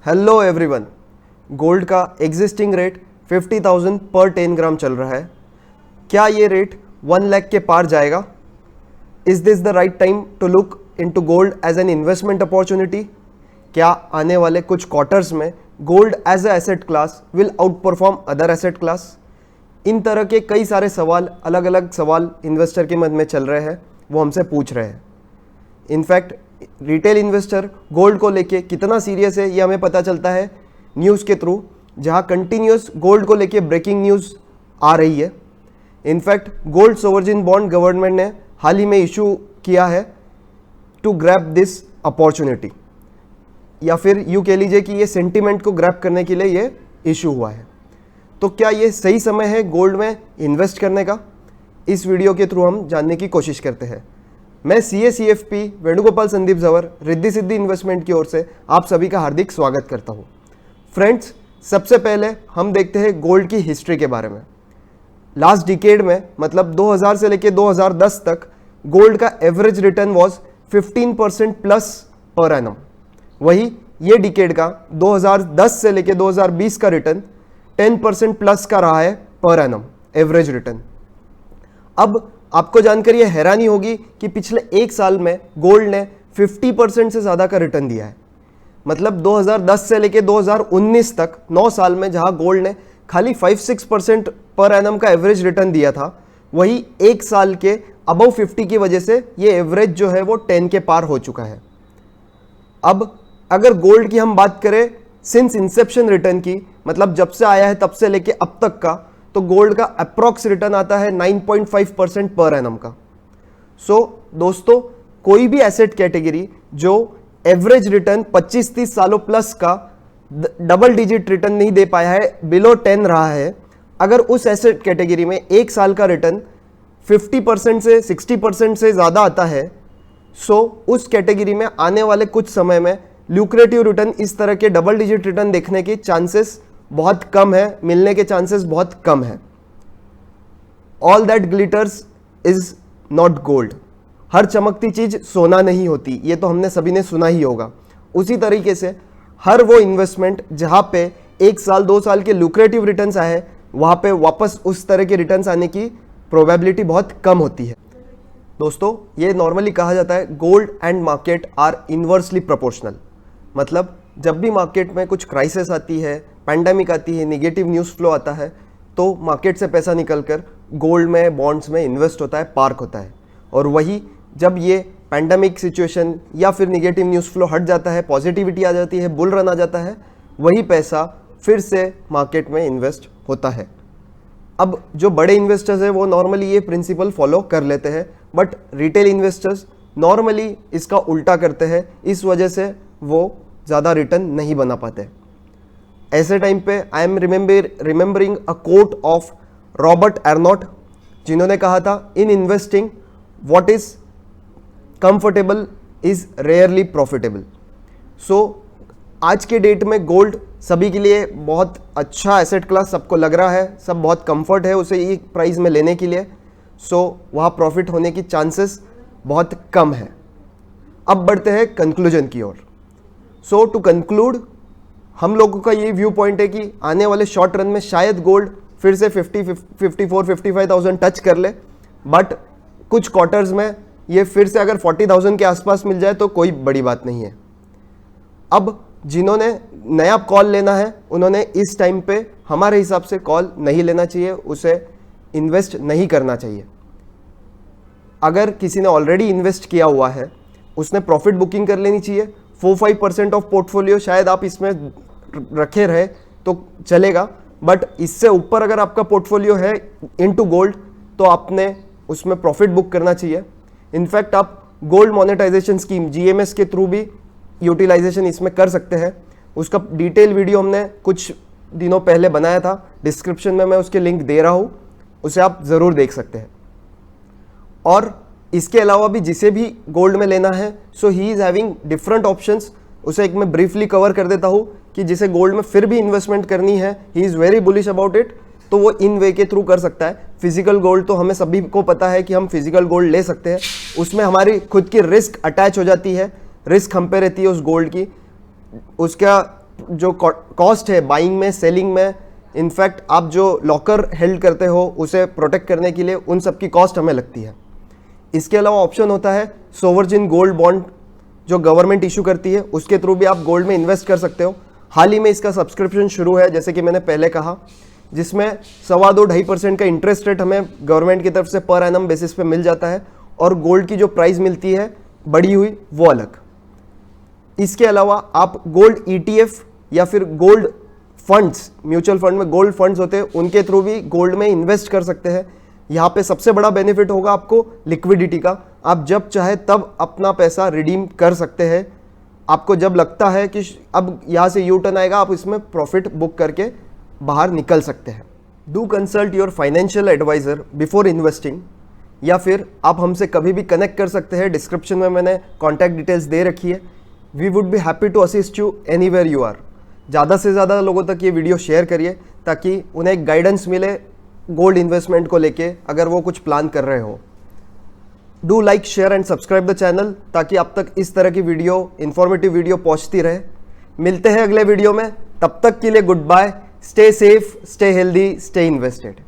Hello everyone. Gold का existing rate 50,000 पर 10 ग्राम चल रहा है। क्या ये रेट 1 लाख के पार जाएगा? Is this the right time to look into gold as an investment opportunity? क्या आने वाले कुछ क्वार्टर्स में gold as a asset class will outperform other asset class? इन तरह के कई सारे सवाल, अलग अलग सवाल इन्वेस्टर के मन में चल रहे हैं, वो हमसे पूछ रहे हैं। इनफैक्ट रिटेल इन्वेस्टर गोल्ड को लेके कितना सीरियस है ये हमें पता चलता है न्यूज़ के थ्रू, जहां कंटिन्यूस गोल्ड को लेके ब्रेकिंग न्यूज़ आ रही है। इनफैक्ट गोल्ड सोवरजिन बॉन्ड गवर्नमेंट ने हाल ही में इशू किया है टू ग्रैब दिस अपॉर्चुनिटी, या फिर यूँ कह लीजिए कि ये सेंटिमेंट को ग्रैब करने के लिए ये इशू हुआ है। तो क्या ये सही समय है गोल्ड में इन्वेस्ट करने का? इस वीडियो के थ्रू हम जानने की कोशिश करते हैं। मैं CFP वेणुगोपाल संदीप जवर रिद्धि सिद्धि इन्वेस्टमेंट की ओर से आप सभी का हार्दिक स्वागत करता हूं। फ्रेंड्स, सबसे पहले हम देखते हैं गोल्ड की हिस्ट्री के बारे में। लास्ट डिकेड में, मतलब 2000 से लेकर 2010 तक गोल्ड का average return was 15% plus per annum. वही ये डिकेड का 2010 से लेकर 2020 का रिटर्न 10% प्लस का रहा है पर एनम एवरेज रिटर्न। अब आपको जानकर यह हैरानी होगी कि पिछले एक साल में गोल्ड ने 50% से ज़्यादा का रिटर्न दिया है। मतलब 2010 से लेकर 2019 तक 9 साल में जहां गोल्ड ने खाली 5-6% पर एनम का एवरेज रिटर्न दिया था, वही एक साल के अबव 50 की वजह से ये एवरेज जो है वो 10 के पार हो चुका है। अब अगर गोल्ड की हम बात करें सिंस इंसेप्शन रिटर्न की, मतलब जब से आया है तब से लेके अब तक का, तो गोल्ड का अप्रॉक्स रिटर्न आता है 9.5% पर एनम का। सो दोस्तों, कोई भी एसेट कैटेगरी जो एवरेज रिटर्न 25-30 सालों प्लस का डबल डिजिट रिटर्न नहीं दे पाया है, बिलो 10 रहा है, अगर उस एसेट कैटेगरी में एक साल का रिटर्न 50% से 60% से ज़्यादा आता है, सो उस कैटेगरी में आने वाले कुछ समय में ल्यूक्रेटिव रिटर्न, इस तरह के डबल डिजिट रिटर्न देखने के चांसेस बहुत कम है, मिलने के चांसेस बहुत कम है। All that glitters is not gold. हर चमकती चीज सोना नहीं होती, ये तो हमने सभी ने सुना ही होगा। उसी तरीके से हर वो इन्वेस्टमेंट जहां पे 1 साल 2 साल के लुक्रेटिव रिटर्न्स आए, वहां पे वापस उस तरह के रिटर्न्स आने की प्रोबेबिलिटी बहुत कम होती है। दोस्तों, ये नॉर्मली कहा जाता है gold and market are inversely proportional. मतलब जब भी मार्केट में कुछ क्राइसिस आती है, पैंडेमिक आती है, नेगेटिव न्यूज़ फ्लो आता है, तो मार्केट से पैसा निकलकर गोल्ड में, बॉन्ड्स में इन्वेस्ट होता है, पार्क होता है। और वही जब ये पैंडेमिक सिचुएशन या फिर नेगेटिव न्यूज़ फ्लो हट जाता है, पॉजिटिविटी आ जाती है, बुल रन आ जाता है, वही पैसा फिर से मार्केट में इन्वेस्ट होता है। अब जो बड़े इन्वेस्टर्स हैं वो नॉर्मली ये प्रिंसिपल फॉलो कर लेते हैं, बट रिटेल इन्वेस्टर्स नॉर्मली इसका उल्टा करते हैं। इस वजह से वो ज़्यादा रिटर्न नहीं बना पाते। ऐसे टाइम पे I am remembering a quote of Robert Arnott, जिन्होंने कहा था, in investing what is comfortable is rarely profitable. So आज के डेट में गोल्ड सभी के लिए बहुत अच्छा एसेट क्लास सबको लग रहा है, सब बहुत कंफर्ट है उसे ये प्राइस में लेने के लिए। सो वहाँ प्रॉफिट होने की चांसेस बहुत कम है। अब बढ़ते हैं कंक्लूजन की ओर। सो टू कंक्लूड, हम लोगों का ये व्यू पॉइंट है कि आने वाले शॉर्ट रन में शायद गोल्ड फिर से 54-55,000 टच कर ले, बट कुछ क्वार्टर्स में ये फिर से अगर 40,000 के आसपास मिल जाए तो कोई बड़ी बात नहीं है। अब जिन्होंने नया कॉल लेना है, उन्होंने इस टाइम पे हमारे हिसाब से कॉल नहीं लेना चाहिए, उसे इन्वेस्ट नहीं करना चाहिए। अगर किसी ने ऑलरेडी इन्वेस्ट किया हुआ है, उसने प्रॉफिट बुकिंग कर लेनी चाहिए। 4-5% ऑफ पोर्टफोलियो शायद आप इसमें रखे रहे तो चलेगा, बट इससे ऊपर अगर आपका पोर्टफोलियो है इनटू गोल्ड, तो आपने उसमें प्रॉफिट बुक करना चाहिए। इनफैक्ट आप गोल्ड मोनेटाइजेशन स्कीम GMS के थ्रू भी यूटिलाइजेशन इसमें कर सकते हैं। उसका डिटेल वीडियो हमने कुछ दिनों पहले बनाया था, डिस्क्रिप्शन में मैं उसके लिंक दे रहा हूँ, उसे आप ज़रूर देख सकते हैं। और इसके अलावा भी जिसे भी गोल्ड में लेना है, so he is having different options. उसे एक मैं ब्रीफली कवर कर देता हूँ कि जिसे गोल्ड में फिर भी इन्वेस्टमेंट करनी है, he is very bullish about it, तो वो इन वे के थ्रू कर सकता है। फिजिकल गोल्ड तो हमें सभी को पता है कि हम फिजिकल गोल्ड ले सकते हैं, उसमें हमारी खुद की रिस्क अटैच हो जाती है, रिस्क हम पे रहती है उस गोल्ड की। उसका जो कॉस्ट है बाइंग में, सेलिंग में, इनफैक्ट आप जो लॉकर हेल्ड करते हो उसे प्रोटेक्ट करने के लिए, उन सब की कॉस्ट हमें लगती है। इसके अलावा ऑप्शन होता है सोवरजिन गोल्ड बॉन्ड, जो गवर्नमेंट इशू करती है, उसके थ्रू भी आप गोल्ड में इन्वेस्ट कर सकते हो। हाल ही में इसका सब्सक्रिप्शन शुरू है, जैसे कि मैंने पहले कहा, जिसमें 2.25% का इंटरेस्ट रेट हमें गवर्नमेंट की तरफ से पर एनम बेसिस पे मिल जाता है, और गोल्ड की जो प्राइस मिलती है बढ़ी हुई वो अलग। इसके अलावा आप गोल्ड ETF या फिर गोल्ड फंड्स, म्यूचुअल फंड में गोल्ड फंड्स होते हैं, उनके थ्रू भी गोल्ड में इन्वेस्ट कर सकते हैं। यहाँ पे सबसे बड़ा बेनिफिट होगा आपको लिक्विडिटी का। आप जब चाहे तब अपना पैसा रिडीम कर सकते हैं। आपको जब लगता है कि अब यहाँ से यू टर्न आएगा, आप इसमें प्रॉफिट बुक करके बाहर निकल सकते हैं। Do consult your financial advisor before investing, या फिर आप हमसे कभी भी कनेक्ट कर सकते हैं। डिस्क्रिप्शन में मैंने कॉन्टैक्ट डिटेल्स दे रखी है। We would be happy to assist you anywhere you are. ज़्यादा से ज़्यादा लोगों तक ये वीडियो शेयर करिए, ताकि उन्हें एक गाइडेंस मिले गोल्ड इन्वेस्टमेंट को लेके, अगर वो कुछ प्लान कर रहे हो। Do like, share and subscribe the channel, ताकि आप तक इस तरह की वीडियो, इंफॉर्मेटिव वीडियो पहुंचती रहे। मिलते हैं अगले वीडियो में, तब तक के लिए good bye. Stay safe, stay healthy, stay invested.